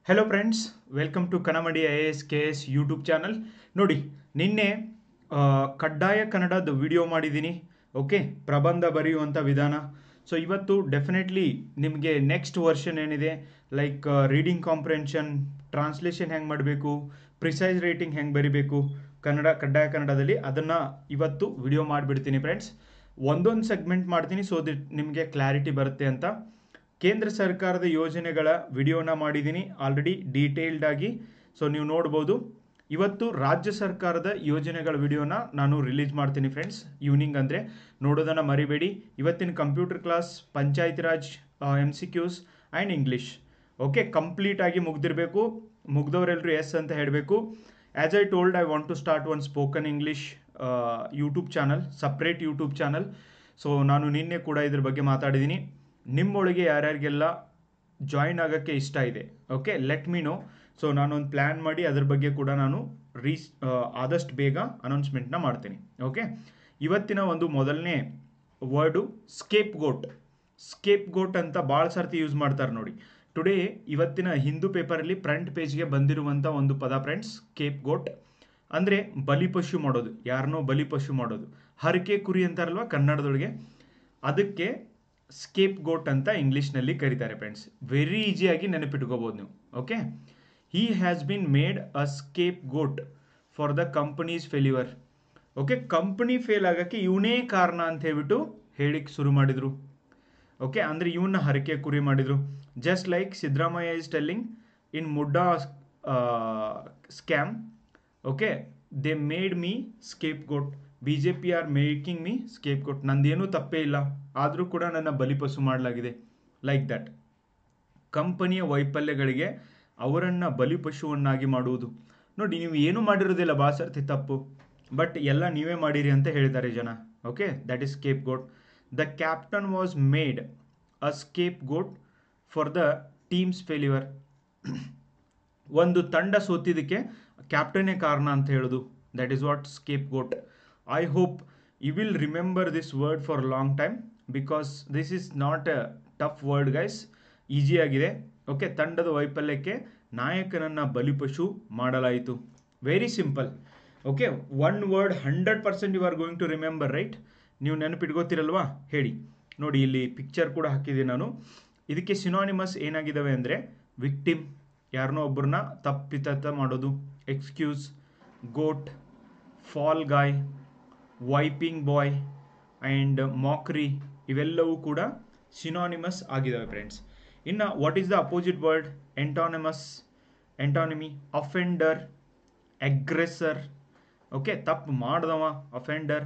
Hello friends, welcome to ಕನ್ನಮಡಿ IAS KS YouTube channel. ನೋಡಿ, ನಿನ್ನೆ ಕಡ್ಡಾಯ ಕನ್ನಡದ ವಿಡಿಯೋ ಮಾಡಿದ್ದೀನಿ. ಓಕೆ, ಪ್ರಬಂಧ ಬರೆಯುವಂಥ ವಿಧಾನ. ಸೊ ಇವತ್ತು ಡೆಫಿನೆಟ್ಲಿ ನಿಮಗೆ ನೆಕ್ಸ್ಟ್ ವರ್ಷನ್ ಏನಿದೆ, ಲೈಕ್ ರೀಡಿಂಗ್ ಕಾಂಪ್ರೆನ್ಷನ್, ಟ್ರಾನ್ಸ್ಲೇಷನ್ ಹೆಂಗೆ ಮಾಡಬೇಕು, ಪ್ರಿಸೈಸ್ ರೇಟಿಂಗ್ ಹೆಂಗೆ ಬರಿಬೇಕು ಕಡ್ಡಾಯ ಕನ್ನಡದಲ್ಲಿ, ಅದನ್ನು ಇವತ್ತು ವಿಡಿಯೋ ಮಾಡಿಬಿಡ್ತೀನಿ ಫ್ರೆಂಡ್ಸ್. ಒಂದೊಂದು ಸೆಗ್ಮೆಂಟ್ ಮಾಡ್ತೀನಿ, ಸೊ ನಿಮಗೆ ಕ್ಲಾರಿಟಿ ಬರುತ್ತೆ ಅಂತ. ಕೇಂದ್ರ ಸರ್ಕಾರದ ಯೋಜನೆಗಳ ವಿಡಿಯೋನ ಮಾಡಿದ್ದೀನಿ ಆಲ್ರೆಡಿ ಡೀಟೇಲ್ಡ್ ಆಗಿ, ಸೊ ನೀವು ನೋಡ್ಬೋದು. ಇವತ್ತು ರಾಜ್ಯ ಸರ್ಕಾರದ ಯೋಜನೆಗಳ ವಿಡಿಯೋನ ನಾನು ರಿಲೀಸ್ ಮಾಡ್ತೀನಿ ಫ್ರೆಂಡ್ಸ್, ಈವ್ನಿಂಗ್ ಅಂದರೆ ನೋಡೋದನ್ನು ಮರಿಬೇಡಿ. ಇವತ್ತಿನ computer class, panchayat raj, MCQs and English okay ಕಂಪ್ಲೀಟಾಗಿ ಮುಗ್ದಿರಬೇಕು. ಮುಗ್ದವರೆಲ್ಲರೂ ಎಸ್ ಅಂತ ಹೇಳಬೇಕು. As I told, I want to start one spoken English YouTube channel, separate YouTube channel. So ನಾನು ನಿನ್ನೆ ಕೂಡ ಇದ್ರ ಬಗ್ಗೆ ಮಾತಾಡಿದ್ದೀನಿ. ನಿಮ್ಮೊಳಗೆ ಯಾರ್ಯಾರಿಗೆಲ್ಲ ಜಾಯಿನ್ ಆಗೋಕ್ಕೆ ಇಷ್ಟ ಇದೆ, okay, let me know. So ನಾನೊಂದು ಪ್ಲ್ಯಾನ್ ಮಾಡಿ ಅದ್ರ ಬಗ್ಗೆ ಕೂಡ ನಾನು ಆದಷ್ಟು ಬೇಗ ಅನೌನ್ಸ್ಮೆಂಟ್ನ ಮಾಡ್ತೀನಿ. ಓಕೆ, ಇವತ್ತಿನ ಒಂದು ಮೊದಲನೇ ವರ್ಡು ಸ್ಕೇಪ್ ಗೋಟ್. ಸ್ಕೇಪ್ ಗೋಟ್ ಅಂತ ಭಾಳ ಸರ್ತಿ ಯೂಸ್ ಮಾಡ್ತಾರೆ ನೋಡಿ. ಟುಡೇ ಇವತ್ತಿನ ಹಿಂದೂ ಪೇಪರಲ್ಲಿ ಫ್ರಂಟ್ ಪೇಜ್ಗೆ ಬಂದಿರುವಂಥ ಒಂದು ಪದ ಫ್ರೆಂಡ್ಸ್, ಸ್ಕೇಪ್ ಗೋಟ್ ಅಂದರೆ ಬಲಿಪಶು ಮಾಡೋದು, ಯಾರನ್ನೋ ಬಲಿಪಶು ಮಾಡೋದು. ಹರಕೆ ಕುರಿ ಅಂತಾರಲ್ವ ಕನ್ನಡದೊಳಗೆ, ಅದಕ್ಕೆ ಸ್ಕೇಪ್ ಗೋಟ್ ಅಂತ ಇಂಗ್ಲೀಷ್ನಲ್ಲಿ ಕರೀತಾರೆ ಫ್ರೆಂಡ್ಸ್. ವೆರಿ ಈಸಿಯಾಗಿ ನೆನಪಿಟ್ಕೋಬೋದು ನೀವು. Okay, he has been made a scapegoat for the company's failure. Okay, company fail ಆಗೋಕ್ಕೆ ಇವನೇ ಕಾರಣ ಅಂತ ಹೇಳ್ಬಿಟ್ಟು ಹೇಳಿಕ್ಕೆ ಶುರು ಮಾಡಿದರು. ಓಕೆ, ಅಂದರೆ ಇವನ್ನ ಹರಕೆ ಕುರಿ ಮಾಡಿದರು. Just like Siddaramaiah is telling in MUDA scam, okay, they made me scapegoat. BJP are making me scapegoat. ನಂದೇನೂ ತಪ್ಪೇ ಇಲ್ಲ, ಆದರೂ ಕೂಡ ನನ್ನ ಬಲಿಪಶು ಮಾಡಲಾಗಿದೆ. ಲೈಕ್ ದಟ್ ಕಂಪನಿಯ ವೈಫಲ್ಯಗಳಿಗೆ ಅವರನ್ನು ಬಲಿಪಶುವನ್ನಾಗಿ ಮಾಡುವುದು. ನೋಡಿ, ನೀವು ಏನು ಮಾಡಿರೋದಿಲ್ಲ, ಭಾಳ ಸರ್ತಿ ತಪ್ಪು, ಬಟ್ ಎಲ್ಲ ನೀವೇ ಮಾಡಿರಿ ಅಂತ ಹೇಳಿದ್ದಾರೆ ಜನ. Okay, that is scapegoat. The captain was made a scapegoat for the team's failure. ಒಂದು ತಂಡ ಸೋತಿದ್ದಕ್ಕೆ ಕ್ಯಾಪ್ಟನ್ನೇ ಕಾರಣ ಅಂತ ಹೇಳೋದು, that is what scapegoat. I hope you will remember this word for a long time because this is not a tough word guys. Easy ಆಗಿದೆ. Okay, ತಂಡದ ವೈಫಲ್ಯಕ್ಕೆ ನಾಯಕನನ್ನು ಬಲಿಪಶು ಮಾಡಲಾಯಿತು. Very simple. Okay, one word 100% you are going to remember, right? ನೀವು ನೆನಪಿಟ್ಕೋತಿರಲ್ವಾ? ಹೇಳಿ ನೋಡಿ, ಇಲ್ಲಿ ಪಿಕ್ಚರ್ ಕೂಡ ಹಾಕಿದ್ದೀನಿ ನಾನು. ಇದಕ್ಕೆ ಸಿನಾನಿಮಸ್ ಏನಾಗಿದ್ದಾವೆ ಅಂದರೆ ವಿಕ್ಟಿಮ್, ಯಾರನ್ನೋ ಒಬ್ಬರನ್ನ ತಪ್ಪಿತ ಮಾಡೋದು, excuse, goat, fall guy, whipping boy and mockery, ಇವೆಲ್ಲವೂ ಕೂಡ ಸಿನಾನಿಮಸ್ ಆಗಿದ್ದಾವೆ ಫ್ರೆಂಡ್ಸ್. ಇನ್ನು what is the opposite word? Antonymy, offender, aggressor. Okay, ತಪ್ಪು ಮಾಡಿದವ ಅಫೆಂಡರ್,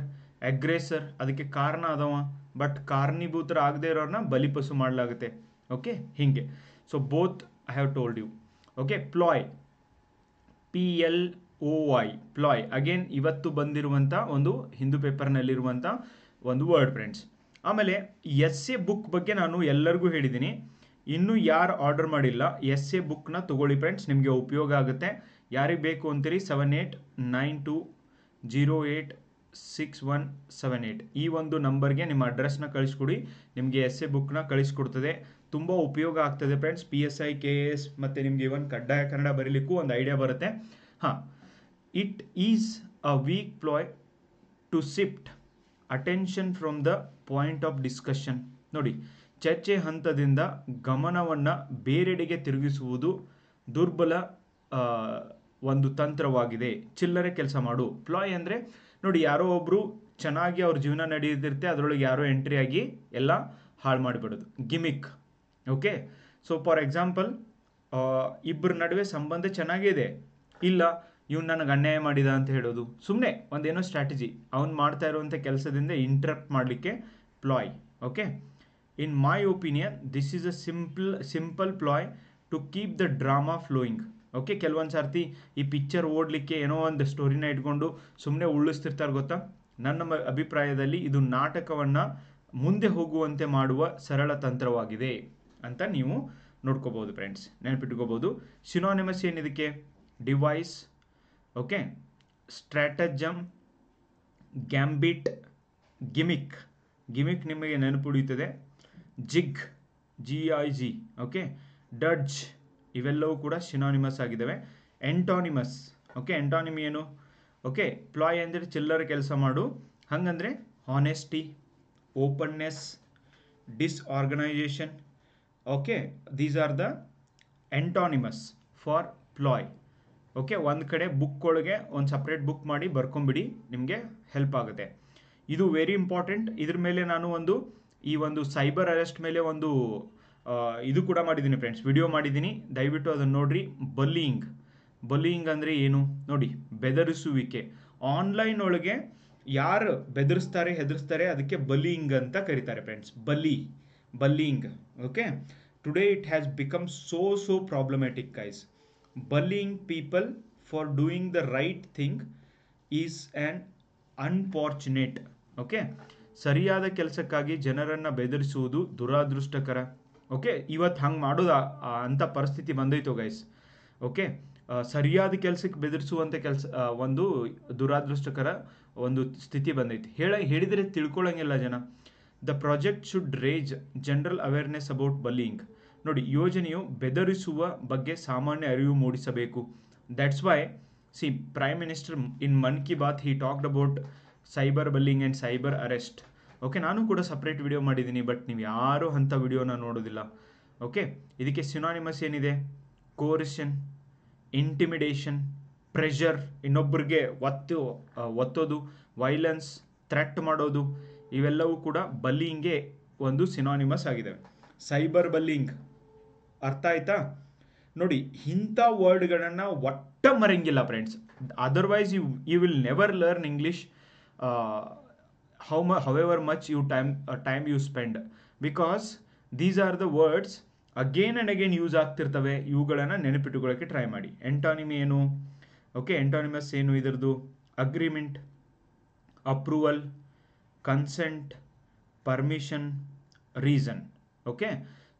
ಅಗ್ರೆಸರ್ ಅದಕ್ಕೆ ಕಾರಣ ಆದವ, ಬಟ್ ಕಾರಣೀಭೂತರ ಆಗದೆ ಇರೋರನ್ನ ಬಲಿಪಶು ಮಾಡಲಾಗುತ್ತೆ. ಓಕೆ, ಹೀಗೆ. So both I have told you. Okay, ploy, PLOY, ploy again ಇವತ್ತು ಬಂದಿರುವಂಥ ಒಂದು ಹಿಂದೂ ಪೇಪರ್ನಲ್ಲಿರುವಂಥ ಒಂದು ವರ್ಡ್ ಫ್ರೆಂಡ್ಸ್. ಆಮೇಲೆ ಎಸ್ಸೆ ಬುಕ್ ಬಗ್ಗೆ ನಾನು ಎಲ್ಲರಿಗೂ ಹೇಳಿದ್ದೀನಿ. ಇನ್ನೂ ಯಾರು ಆರ್ಡರ್ ಮಾಡಿಲ್ಲ ಎಸ್ಸೆ ಬುಕ್ನ ತೊಗೊಳ್ಳಿ ಫ್ರೆಂಡ್ಸ್, ನಿಮಗೆ ಉಪಯೋಗ ಆಗುತ್ತೆ. ಯಾರಿಗೆ ಬೇಕು ಅಂತೀರಿ 7892086178 ಈ ಒಂದು ನಂಬರ್ಗೆ ನಿಮ್ಮ ಅಡ್ರೆಸ್ನ ಕಳಿಸ್ಕೊಡಿ. ನಿಮಗೆ ಎಸ್ಸೆ ಬುಕ್ನ ಕಳಿಸ್ಕೊಡ್ತದೆ. ತುಂಬ ಉಪಯೋಗ ಆಗ್ತದೆ ಫ್ರೆಂಡ್ಸ್. PSI KS ಮತ್ತು ನಿಮ್ಗೆ ಇವನ್ ಕಡ್ಡಾಯ ಕನ್ನಡ ಬರೀಲಿಕ್ಕೂ ಒಂದು ಐಡಿಯಾ ಬರುತ್ತೆ. ಹಾಂ, it is a weak ploy to shift attention from the point of discussion. ನೋಡಿ, ಚರ್ಚೆ ಹಂತದಿಂದ ಗಮನವನ್ನು ಬೇರೆಡೆಗೆ ತಿರುಗಿಸುವುದು ದುರ್ಬಲ ಒಂದು ತಂತ್ರವಾಗಿದೆ. ಚಿಲ್ಲರೆ ಕೆಲಸ ಮಾಡು. ಪ್ಲಾಯ್ ಅಂದರೆ ನೋಡಿ, ಯಾರೋ ಒಬ್ಬರು ಚೆನ್ನಾಗಿ ಅವ್ರ ಜೀವನ ನಡೆಯುತ್ತಿರುತ್ತೆ, ಅದರೊಳಗೆ ಯಾರೋ ಎಂಟ್ರಿ ಆಗಿ ಎಲ್ಲ ಹಾಳು ಮಾಡಿಬಿಡೋದು, gimmick. Okay, so for example, ಇಬ್ಬರ ನಡುವೆ ಸಂಬಂಧ ಚೆನ್ನಾಗಿದೆ, ಇಲ್ಲ ಇವ್ನು ನನಗೆ ಅನ್ಯಾಯ ಮಾಡಿದ ಅಂತ ಹೇಳೋದು, ಸುಮ್ಮನೆ ಒಂದೇನೋ ಸ್ಟ್ರಾಟಜಿ, ಅವ್ನು ಮಾಡ್ತಾ ಇರುವಂಥ ಕೆಲಸದಿಂದ ಇಂಟ್ರಪ್ಟ್ ಮಾಡಲಿಕ್ಕೆ ploy. Okay, in my opinion this is a simple ploy to keep the drama flowing. Okay, ಕೆಲವೊಂದು ಸರ್ತಿ ಈ ಪಿಕ್ಚರ್ ಓಡಲಿಕ್ಕೆ ಏನೋ ಒಂದು ಸ್ಟೋರಿನ ಇಟ್ಕೊಂಡು ಸುಮ್ಮನೆ ಉಳಿಸ್ತಿರ್ತಾರೆ ಗೊತ್ತಾ. ನನ್ನ ಅಭಿಪ್ರಾಯದಲ್ಲಿ ಇದು ನಾಟಕವನ್ನು ಮುಂದೆ ಹೋಗುವಂತೆ ಮಾಡುವ ಸರಳ ತಂತ್ರವಾಗಿದೆ ಅಂತ ನೀವು ನೋಡ್ಕೋಬೋದು ಫ್ರೆಂಡ್ಸ್, ನೆನಪಿಟ್ಕೋಬೋದು. ಸಿನಾನಿಮಸ್ ಏನಿದಕ್ಕೆ? Device, okay, stratagem, gambit, gimmick. Gimmick ನಿಮಗೆ ನೆನಪುಳಿಯುತ್ತದೆ. ಜಿಗ್, GIG, ಓಕೆ, ಡಡ್ಜ್, ಇವೆಲ್ಲವೂ ಕೂಡ ಸಿನಾನಿಮಸ್ ಆಗಿದ್ದಾವೆ. ಎಂಟಾನಿಮಸ್, ಓಕೆ, ಎಂಟಾನಿಮಿ ಏನು? ಓಕೆ, ಪ್ಲಾಯ್ ಅಂದರೆ ಚಿಲ್ಲರೆ ಕೆಲಸ ಮಾಡು, ಹಂಗಂದ್ರೆ honesty, openness, disorganisation. Okay, these are the antonyms for ploy. Okay, ಒಂದು ಕಡೆ ಬುಕ್ ಒಳಗೆ ಒಂದು ಸಪ್ರೇಟ್ ಬುಕ್ ಮಾಡಿ ಬರ್ಕೊಂಬಿಡಿ, ನಿಮಗೆ ಹೆಲ್ಪ್ ಆಗುತ್ತೆ. ಇದು ವೆರಿ ಇಂಪಾರ್ಟೆಂಟ್. ಇದ್ರ ಮೇಲೆ ನಾನು ಈ ಒಂದು ಸೈಬರ್ ಅರೆಸ್ಟ್ ಮೇಲೆ ಇದು ಕೂಡ ಮಾಡಿದ್ದೀನಿ ಫ್ರೆಂಡ್ಸ್, ವಿಡಿಯೋ ಮಾಡಿದ್ದೀನಿ, ದಯವಿಟ್ಟು ಅದನ್ನು ನೋಡ್ರಿ. ಬಲ್ಲಿಯಿಂಗ್ ಅಂದರೆ ಏನು ನೋಡಿ? ಬೆದರಿಸುವಿಕೆ. ಆನ್ಲೈನ್ ಒಳಗೆ ಯಾರು ಬೆದರಿಸ್ತಾರೆ, ಹೆದರಿಸ್ತಾರೆ, ಅದಕ್ಕೆ ಬಲ್ಲಿಯಿಂಗ್ ಅಂತ ಕರೀತಾರೆ friends. Bullying. Okay, today it has become so problematic guys. Bullying people for doing the right thing is an unfortunate. Okay, ಸರಿಯಾದ ಕೆಲಸಕ್ಕಾಗಿ ಜನರನ್ನು ಬೆದರಿಸುವುದು ದುರಾದೃಷ್ಟಕರ. ಓಕೆ, ಇವತ್ತು ಹಂಗೆ ಮಾಡೋದು ಅಂಥ ಪರಿಸ್ಥಿತಿ ಬಂದೈತು ಗೈಸ್. ಓಕೆ, ಸರಿಯಾದ ಕೆಲಸಕ್ಕೆ ಬೆದರಿಸುವಂಥ ಒಂದು ದುರಾದೃಷ್ಟಕರ ಒಂದು ಸ್ಥಿತಿ ಬಂದೈತಿ. ಹೇಳಿದರೆ ತಿಳ್ಕೊಳ್ಳಂಗಿಲ್ಲ ಜನ. The project should raise general awareness about bullying. ನೋಡಿ, ಯೋಜನೆಯು ಬೆದರಿಸುವ ಬಗ್ಗೆ ಸಾಮಾನ್ಯ ಅರಿವು ಮೂಡಿಸಬೇಕು. That's why prime minister in Mann Ki Baat he talked about cyber bullying and cyber arrest. Okay, ನಾನು ಕೂಡ ಸಪ್ರೇಟ್ ವಿಡಿಯೋ ಮಾಡಿದ್ದೀನಿ, ಬಟ್ ನೀವು ಯಾರೂ ಅಂಥ ವಿಡಿಯೋನ ನೋಡೋದಿಲ್ಲ. ಓಕೆ, ಇದಕ್ಕೆ ಸಿನಾನಿಮಸ್ ಏನಿದೆ? ಕೋರಿಷನ್, ಇಂಟಿಮಿಡೇಷನ್, ಪ್ರೆಷರ್, ಇನ್ನೊಬ್ಬರಿಗೆ ಒತ್ತೋದು, ವೈಲೆನ್ಸ್, ಥ್ರೆಟ್ ಮಾಡೋದು, ಇವೆಲ್ಲವೂ ಕೂಡ ಬಲ್ಲಿಂಗ್ಗೆ ಒಂದು ಸಿನಾನಿಮಸ್ ಆಗಿದೆ. ಸೈಬರ್ ಬಲ್ಲಿಂಗ್ ಅರ್ಥ ಆಯ್ತಾ? ನೋಡಿ, ಇಂಥ ವರ್ಡ್ಗಳನ್ನು ಒಟ್ಟ ಮರೆಯಂಗಿಲ್ಲ friends. Otherwise you will never learn English however much time you spend, because these are the words again and again use ಆಗ್ತಿರ್ತವೆ. ಇವುಗಳನ್ನು ನೆನಪಿಟ್ಟುಕೊಳ್ಳೋಕ್ಕೆ ಟ್ರೈ ಮಾಡಿ. ಎಂಟಾನಿಮಿ ಏನು? ಓಕೆ, ಎಂಟಾನಿಮಸ್ ಏನು ಇದರದು? Agreement, approval, consent, permission, reason. Okay,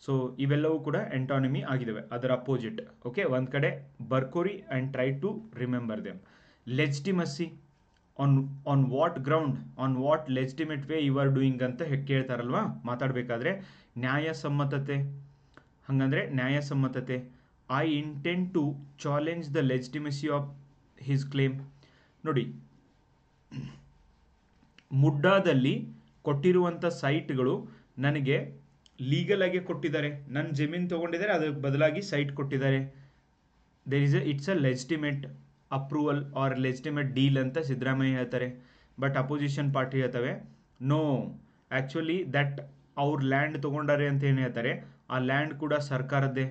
so ಇವೆಲ್ಲವೂ ಕೂಡ antonymy ಆಗಿದ್ದಾವೆ, ಅದರ ಅಪೋಸಿಟ್. ಓಕೆ, ಒಂದು ಕಡೆ ಬರ್ಕೋರಿ and try to remember them. Legitimacy, on what ground, on what legitimate way you are doing ಅಂತ ಕೇಳ್ತಾರಲ್ವಾ ಮಾತಾಡಬೇಕಾದ್ರೆ. ನ್ಯಾಯಸಮ್ಮತತೆ, ಹಾಗಂದರೆ ನ್ಯಾಯಸಮ್ಮತತೆ. I intend to challenge the legitimacy of his claim. ನೋಡಿ, ಮುಡ್ಡಾದಲ್ಲಿ ಕೊಟ್ಟಿರುವಂಥ ಸೈಟ್ಗಳು ನನಗೆ ಲೀಗಲ್ ಆಗಿ ಕೊಟ್ಟಿದ್ದಾರೆ, ನನ್ನ ಜಮೀನು ತೊಗೊಂಡಿದ್ದಾರೆ, ಅದಕ್ಕೆ ಬದಲಾಗಿ ಸೈಟ್ ಕೊಟ್ಟಿದ್ದಾರೆ. It's a legitimate approval or legitimate deal ಅಂತ ಸಿದ್ದರಾಮಯ್ಯ ಹೇಳ್ತಾರೆ. ಬಟ್ ಅಪೋಸಿಷನ್ ಪಾರ್ಟಿ ಹೇಳ್ತವೆ ನೋ, ಆ್ಯಕ್ಚುಲಿ ದಟ್ ಅವ್ರ ಲ್ಯಾಂಡ್ ತೊಗೊಂಡಾರೆ ಅಂತ ಏನು ಹೇಳ್ತಾರೆ, ಆ ಲ್ಯಾಂಡ್ ಕೂಡ ಸರ್ಕಾರದ್ದೇ,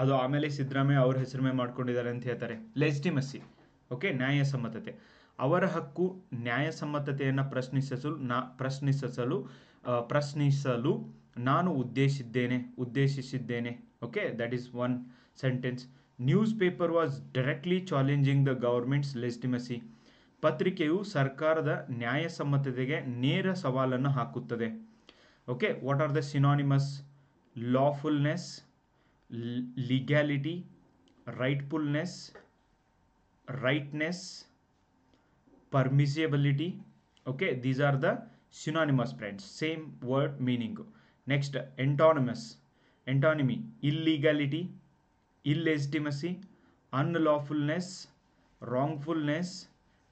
ಅದು ಆಮೇಲೆ ಸಿದ್ದರಾಮಯ್ಯ ಅವ್ರ ಹೆಸರು ಮೇಲೆ ಮಾಡ್ಕೊಂಡಿದ್ದಾರೆ ಅಂತ ಹೇಳ್ತಾರೆ. ಲೆಜಿಟಿಮಸಿ. ಓಕೆ, ನ್ಯಾಯಸಮ್ಮತತೆ. ಅವರ ಹಕ್ಕು ನ್ಯಾಯಸಮ್ಮತತೆಯನ್ನು ಪ್ರಶ್ನಿಸಲು ನಾನು ಉದ್ದೇಶಿಸಿದ್ದೇನೆ. Okay, that is one sentence. Newspaper was directly challenging the government's legitimacy. ಪತ್ರಿಕೆಯು ಸರ್ಕಾರದ ನ್ಯಾಯಸಮ್ಮತತೆಗೆ ನೇರ ಸವಾಲನ್ನು ಹಾಕುತ್ತದೆ. Okay, what are the synonymous? Lawfulness, legality, rightfulness, rightness, permissibility. Okay, these are the synonymous friends, same word meaning. Next, antonymy: illegality, illegitimacy, unlawfulness, wrongfulness,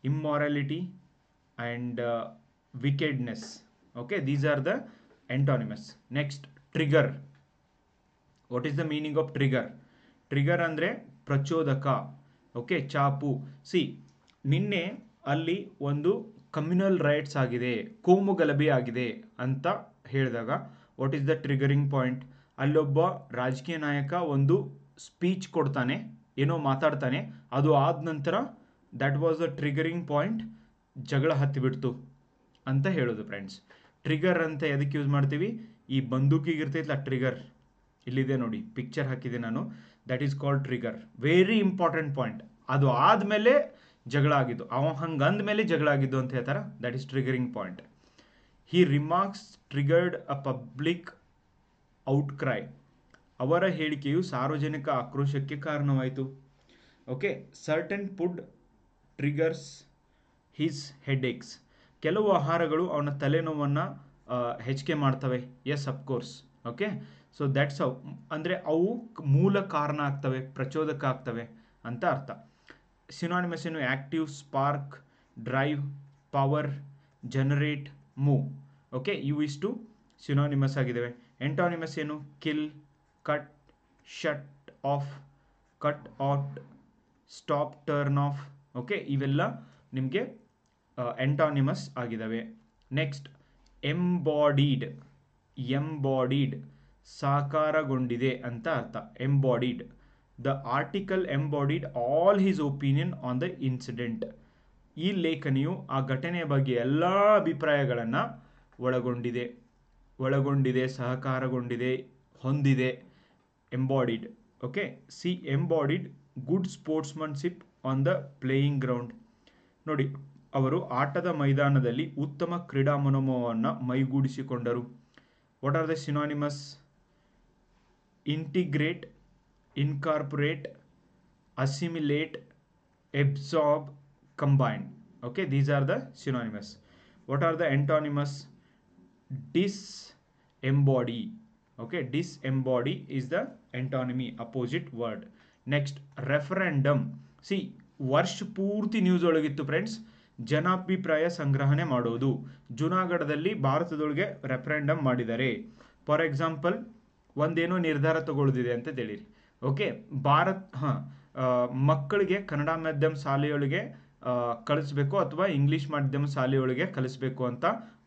immorality, and wickedness. Okay, these are the antonyms. Next, trigger. What is the meaning of trigger? Trigger andre prachodaka. Okay, ಚಾಪು. ನಿನ್ನೆ ಅಲ್ಲಿ ಒಂದು communal rights ಆಗಿದೆ, ಕೋಮು ಗಲಭೆ ಆಗಿದೆ ಅಂತ ಹೇಳಿದಾಗ what is the triggering point? ಅಲ್ಲೊಬ್ಬ ರಾಜಕೀಯ ನಾಯಕ ಒಂದು ಸ್ಪೀಚ್ ಕೊಡ್ತಾನೆ, ಏನೋ ಮಾತಾಡ್ತಾನೆ, ಅದು ಆದ ನಂತರ that was the triggering point, ಜಗಳ ಹತ್ತಿಬಿಡ್ತು ಅಂತ ಹೇಳೋದು ಫ್ರೆಂಡ್ಸ್. ಟ್ರಿಗರ್ ಅಂತ ಎದಕ್ಕೆ ಯೂಸ್ ಮಾಡ್ತೀವಿ? ಈ ಬಂದೂಕಿಗೆ ಇರ್ತೈತಲ್ಲ ಟ್ರಿಗರ್, ಇಲ್ಲಿದೆ ನೋಡಿ, ಪಿಕ್ಚರ್ ಹಾಕಿದೆ ನಾನು, that is called trigger. Very important point. ಅದು ಆದಮೇಲೆ ಜಗಳ ಆಗಿದ್ದು, ಹಂಗಂದ ಮೇಲೆ ಜಗಳ ಆಗಿದ್ದು ಅಂತ ಹೇಳ್ತಾರೆ, that is triggering point. He remarks triggered a public outcry. ಅವರ ಹೇಳಿಕೆಯು ಸಾರ್ವಜನಿಕ ಆಕ್ರೋಶಕ್ಕೆ ಕಾರಣವಾಯಿತು. Okay, certain food triggers his headaches. ಕೆಲವು ಆಹಾರಗಳು ಅವನ ತಲೆನೋವನ್ನು ಹೆಚ್ಚಿಗೆ ಮಾಡ್ತವೆ. Yes, of course. Okay, so that's how, ಅಂದರೆ ಅವು ಮೂಲ ಕಾರಣ ಆಗ್ತವೆ, ಪ್ರಚೋದಕ ಆಗ್ತವೆ ಅಂತ ಅರ್ಥ. ಸಿನಾನಿಮಸ್ ಏನು? Active, spark, drive, power, generate, move. Okay, ಇವು ಇಷ್ಟು ಸಿನಾನಿಮಸ್ ಆಗಿದ್ದಾವೆ. ಎಂಟಾನಿಮಸ್ ಏನು? Kill, cut, shut of, cut out, stop, turn off. Okay, ಇವೆಲ್ಲ ನಿಮಗೆ ಎಂಟಾನಿಮಸ್ ಆಗಿದ್ದಾವೆ. ನೆಕ್ಸ್ಟ್ ಎಂಬಾಡಿಡ್. ಎಂಬಾಡಿಡ್ ಸಾಕಾರಗೊಂಡಿದೆ ಅಂತ ಅರ್ಥ. Embodied, the article embodied all his opinion on the incident. ಈ ಲೇಖನಿಯು ಆ ಘಟನೆಯ ಬಗ್ಗೆ ಎಲ್ಲ ಅಭಿಪ್ರಾಯಗಳನ್ನು ಒಳಗೊಂಡಿದೆ, ಸಹಕಾರಗೊಂಡಿದೆ, ಹೊಂದಿದೆ. Embodied. Okay, see embodied good sportsmanship on the playing ground. ನೋಡಿ, ಅವರು ಆಟದ ಮೈದಾನದಲ್ಲಿ ಉತ್ತಮ ಕ್ರೀಡಾ ಮನೋಭಾವವನ್ನು ಮೈಗೂಡಿಸಿಕೊಂಡರು. What are the synonymous? Integrate, incorporate, assimilate, absorb, combine. Okay, these are the synonymous. What are the antonyms? Disembody. Okay, disembody is the antonymy, opposite word. Next, referendum. See, ವರ್ಷ ಪೂರ್ತಿ ನ್ಯೂಸ್ ಒಳಗಿತ್ತು ಫ್ರೆಂಡ್ಸ್, ಜನಾಭಿಪ್ರಾಯ ಸಂಗ್ರಹಣೆ ಮಾಡೋದು. ಜುನಾಗಢದಲ್ಲಿ ಭಾರತದೊಳಗೆ referendum ಮಾಡಿದ್ದಾರೆ. For example, ಒಂದೇನೋ ನಿರ್ಧಾರ ತಗೊಳ್ಳೋದಿದೆ ಅಂತ ತಿಳಿರಿ. Okay, ಮಕ್ಕಳಿಗೆ ಕನ್ನಡ ಮಾಧ್ಯಮ ಶಾಲೆಯೊಳಗೆ ಕಳಿಸ್ಬೇಕು ಅಥವಾ ಇಂಗ್ಲೀಷ್ ಮಾಧ್ಯಮ ಶಾಲೆಯೊಳಗೆ ಕಳಿಸ್ಬೇಕು ಅಂತ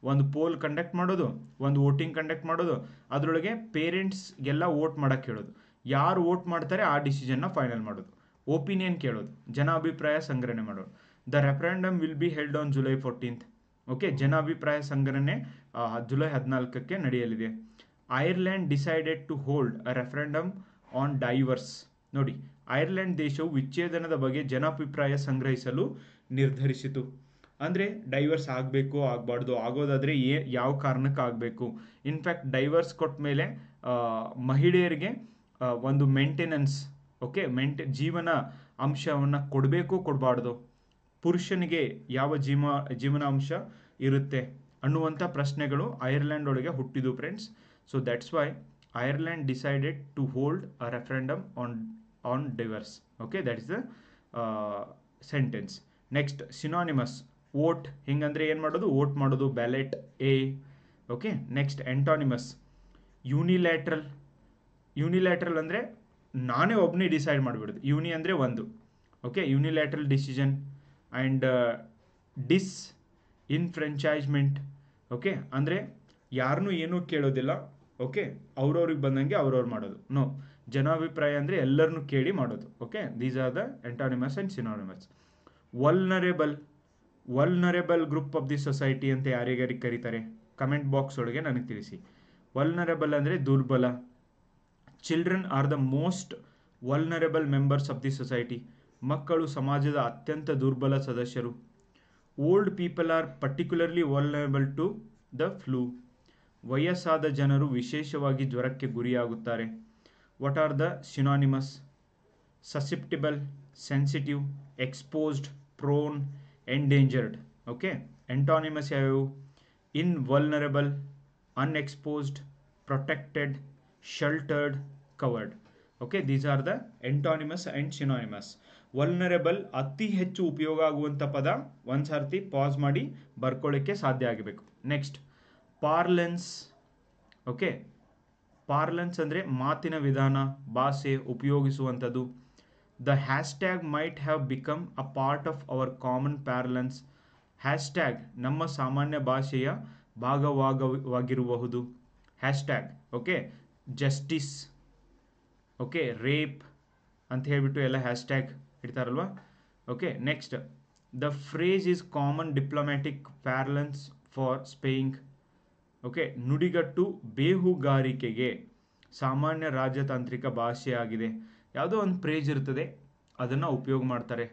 ಒಂದು ಪೋಲ್ ಕಂಡಕ್ಟ್ ಮಾಡೋದು, ಒಂದು ವೋಟಿಂಗ್ ಕಂಡಕ್ಟ್ ಮಾಡೋದು. ಅದರೊಳಗೆ ಪೇರೆಂಟ್ಸ್ಗೆಲ್ಲ ವೋಟ್ ಮಾಡೋಕ್ಕೆ ಹೇಳೋದು. ಯಾರು ವೋಟ್ ಮಾಡ್ತಾರೆ ಆ ಡಿಸಿಷನ್ನ ಫೈನಲ್ ಮಾಡೋದು. ಒಪಿನಿಯನ್ ಕೇಳೋದು, ಜನಾಭಿಪ್ರಾಯ ಸಂಗ್ರಹಣೆ ಮಾಡೋದು. The referendum will be held on July 14th. Okay, ಜನಾಭಿಪ್ರಾಯ ಸಂಗ್ರಹಣೆ ಜುಲೈ 14ಕ್ಕೆ ನಡೆಯಲಿದೆ. Ireland decided to hold a referendum on divorce. ನೋಡಿ, ಐರ್ಲೆಂಡ್ ದೇಶವು ವಿಚ್ಛೇದನದ ಬಗ್ಗೆ ಜನಾಭಿಪ್ರಾಯ ಸಂಗ್ರಹಿಸಲು ನಿರ್ಧರಿಸಿತು. ಅಂದರೆ ಡೈವರ್ಸ್ ಆಗಬೇಕು, ಆಗಬಾರ್ದು, ಆಗೋದಾದರೆ ಯಾವ ಕಾರಣಕ್ಕೆ ಆಗಬೇಕು. ಇನ್ಫ್ಯಾಕ್ಟ್ ಡೈವರ್ಸ್ ಕೊಟ್ಟ ಮೇಲೆ ಮಹಿಳೆಯರಿಗೆ ಒಂದು ಮೇಂಟೆನೆನ್ಸ್, ಓಕೆ, ಜೀವನ ಅಂಶವನ್ನು ಕೊಡಬೇಕು, ಕೊಡಬಾರ್ದು, ಪುರುಷನಿಗೆ ಯಾವ ಜೀವನ ಅಂಶ ಇರುತ್ತೆ ಅನ್ನುವಂಥ ಪ್ರಶ್ನೆಗಳು ಐರ್ಲೆಂಡ್ ಒಳಗೆ ಹುಟ್ಟಿದು friends. So that's why Ireland decided to hold a referendum on divorce. Okay, that is the sentence. Next, synonymous. Vote. ಹಿಂಗಂದ್ರೆ ಏನು ಮಾಡೋದು? ವೋಟ್ ಮಾಡೋದು, ballot, A. Okay, next antonyms. Unilateral. Unilateral ಅಂದರೆ ನಾನೇ ಒಬ್ಬನೇ ಡಿಸೈಡ್ ಮಾಡಿಬಿಡೋದು. ಯೂನಿ ಅಂದರೆ ಒಂದು. Okay, unilateral decision. And disenfranchisement. Okay, ಅಂದರೆ ಯಾರನ್ನೂ ಏನೂ ಕೇಳೋದಿಲ್ಲ. ಓಕೆ, ಅವ್ರವ್ರಿಗೆ ಬಂದಂಗೆ ಅವ್ರವ್ರು ಮಾಡೋದು. ನೋ, ಜನಾಭಿಪ್ರಾಯ ಅಂದರೆ ಎಲ್ಲರನ್ನೂ ಕೇಳಿ ಮಾಡೋದು. Okay, these are the antonyms and synonymous. Vulnerable group of the society ಅಂತ ಯಾರಿಗಾರಿಗೆ ಕರೀತಾರೆ? ಕಮೆಂಟ್ ಬಾಕ್ಸ್ ಒಳಗೆ ನನಗೆ ತಿಳಿಸಿ. ವಲ್ನರೇಬಲ್ ಅಂದರೆ ದುರ್ಬಲ. Children are the most vulnerable members of the society. ಮಕ್ಕಳು ಸಮಾಜದ ಅತ್ಯಂತ ದುರ್ಬಲ ಸದಸ್ಯರು. Old people are particularly vulnerable to the flu. ವಯಸ್ಸಾದ ಜನರು ವಿಶೇಷವಾಗಿ ಜ್ವರಕ್ಕೆ ಗುರಿಯಾಗುತ್ತಾರೆ. What are the synonymous? Susceptible, sensitive, exposed, prone, endangered. Okay, antonyms ಯಾವ್ಯಾವು? Invulnerable, unexposed, protected, sheltered, covered. Okay, these are the antonyms and synonymous. Vulnerable ಅತಿ ಹೆಚ್ಚು ಉಪಯೋಗ ಆಗುವಂಥ ಪದ. ಒಂದು ಸರ್ತಿ ಪಾಸ್ ಮಾಡಿ ಬರ್ಕೊಳ್ಳೋಕ್ಕೆ ಸಾಧ್ಯ ಆಗಬೇಕು. ನೆಕ್ಸ್ಟ್, ಪಾರ್ಲೆನ್ಸ್. ಓಕೆ, ಪಾರ್ಲೆನ್ಸ್ ಅಂದರೆ ಮಾತಿನ ವಿಧಾನ, ಭಾಷೆ, ಉಪಯೋಗಿಸುವಂಥದ್ದು. The hashtag might have become a part of our common parlance. Hashtag ನಮ್ಮ ಸಾಮಾನ್ಯ ಭಾಷೆಯ ಭಾಗವಾಗಿರಬಹುದು. Hashtag. Okay, justice, okay, rape ಅಂತ ಹೇಳಿಬಿಟ್ಟು ಎಲ್ಲ ಹ್ಯಾಶ್ಟ್ಯಾಗ್ ಇಡ್ತಾರಲ್ವ. Okay, next, the phrase is common diplomatic parlance for spying. Okay, ನುಡಿಗಟ್ಟು ಬೇಹುಗಾರಿಕೆಗೆ ಸಾಮಾನ್ಯ ರಾಜತಾಂತ್ರಿಕ ಭಾಷೆಯಾಗಿದೆ. ಯಾವುದೋ ಒಂದು ಫ್ರೇಜ್ ಇರ್ತದೆ, ಅದನ್ನು ಉಪಯೋಗ ಮಾಡ್ತಾರೆ.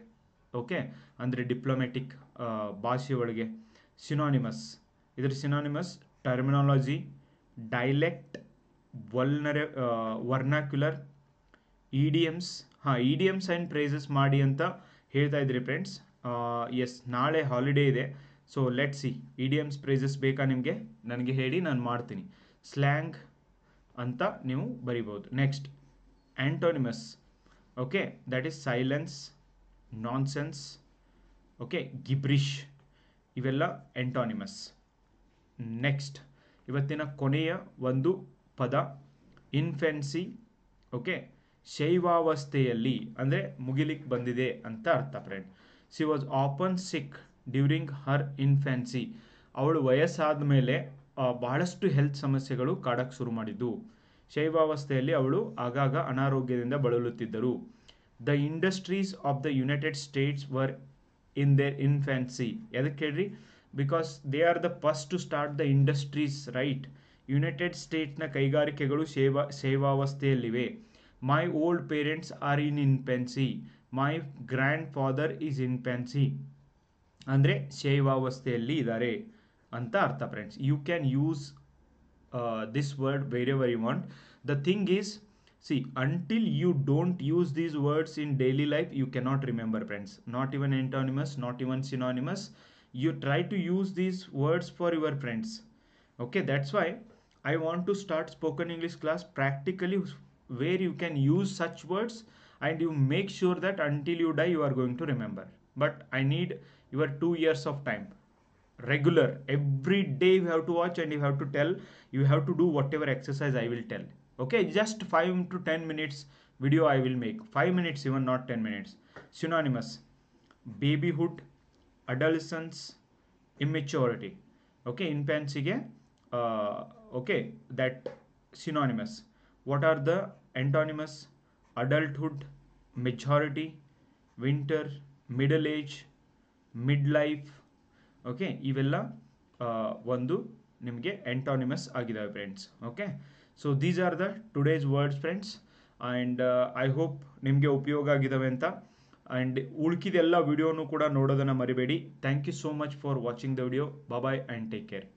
ಓಕೆ, ಅಂದರೆ ಡಿಪ್ಲೊಮ್ಯಾಟಿಕ್ ಭಾಷೆ ಒಳಗೆ. ಸಿನಾನಿಮಸ್. ಇದರ synonyms terminology, dialect, vernacular, idioms. Idioms and phrases ಮಾಡಿ ಅಂತ ಹೇಳ್ತಾ ಇದ್ರಿ ಫ್ರೆಂಡ್ಸ್. ಎಸ್, ನಾಳೆ ಹಾಲಿಡೇ ಇದೆ. So let see, idioms phrases ಬೇಕಾ ನಿಮಗೆ? ನನಗೆ ಹೇಳಿ, ನಾನು ಮಾಡ್ತೀನಿ. ಸ್ಲ್ಯಾಂಗ್, ಅಂತ ನೀವು ಬರಿಬೋದು. Next antonyms. Okay, that is silence, nonsense, okay, gibberish, ಇವೆಲ್ಲ ಆಂಟೋನಿಮಸ್. ನೆಕ್ಸ್ಟ್ ಇವತ್ತಿನ ಕೊನೆಯ ಒಂದು ಪದ ಇನ್ಫೆನ್ಸಿ. ಓಕೆ, ಶೈವಾವಸ್ಥೆಯಲ್ಲಿ ಅಂದರೆ ಮುಗಿಲಿಕ್ಕೆ ಬಂದಿದೆ ಅಂತ ಅರ್ಥ friend. She was often sick during her infancy. ಅವಳು ವಯಸ್ಸಾದ ಮೇಲೆ ಬಹಳಷ್ಟು ಹೆಲ್ತ್ ಸಮಸ್ಯೆಗಳು ಕಾಡಕ್ಕೆ ಶುರು ಮಾಡಿದ್ದು. ಶೈವಾವಸ್ಥೆಯಲ್ಲಿ ಅವಳು ಆಗಾಗ ಅನಾರೋಗ್ಯದಿಂದ ಬಳಲುತ್ತಿದ್ದರು. The industries of the united states were in their infancy. ಎದಕ್ಕೆ ಹೇಳ್ರಿ? Because they are the first to start the industries, right? United ಸ್ಟೇಟ್ಸ್ನ ಕೈಗಾರಿಕೆಗಳು ಶೈವಾವಸ್ಥೆಯಲ್ಲಿವೆ. My old parents are in infancy. My grandfather is infancy. ಅಂದರೆ ಶೈವಾವಸ್ಥೆಯಲ್ಲಿ ಇದ್ದಾರೆ ಅಂತ ಅರ್ಥ friends. You can use this word wherever you want. The thing is, see, until you don't use these words in daily life, you cannot remember friends. Not even antonymous, not even synonymous. You try to use these words for your friends. Okay, that's why I want to start spoken English class practically, where you can use such words and you make sure that until you die you are going to remember. But I need your 2 years of time. Regular, every day you have to watch and you have to tell, you have to do whatever exercise I will tell. Okay, just 5 to 10 minutes video I will make, 5 minutes even, not 10 minutes. Synonymous: babyhood, adolescence, immaturity. Okay, infancy ge okay, that synonymous. What are the antonymous? Adulthood, maturity, winter, middle age, midlife. Okay, ಇವೆಲ್ಲ ಒಂದು ನಿಮಗೆ ಆಂಟೋನಿಮಸ್ ಆಗಿದ್ದಾವೆ friends. Okay, so these are the today's words friends. And I hope ನಿಮಗೆ ಉಪಯೋಗ ಆಗಿದ್ದಾವೆ ಅಂತ. And ಉಳ್ಕಿದೆಲ್ಲ ವಿಡಿಯೋನು ಕೂಡ ನೋಡೋದನ್ನು ಮರಿಬೇಡಿ. Thank you so much for watching the video. Bye and take care.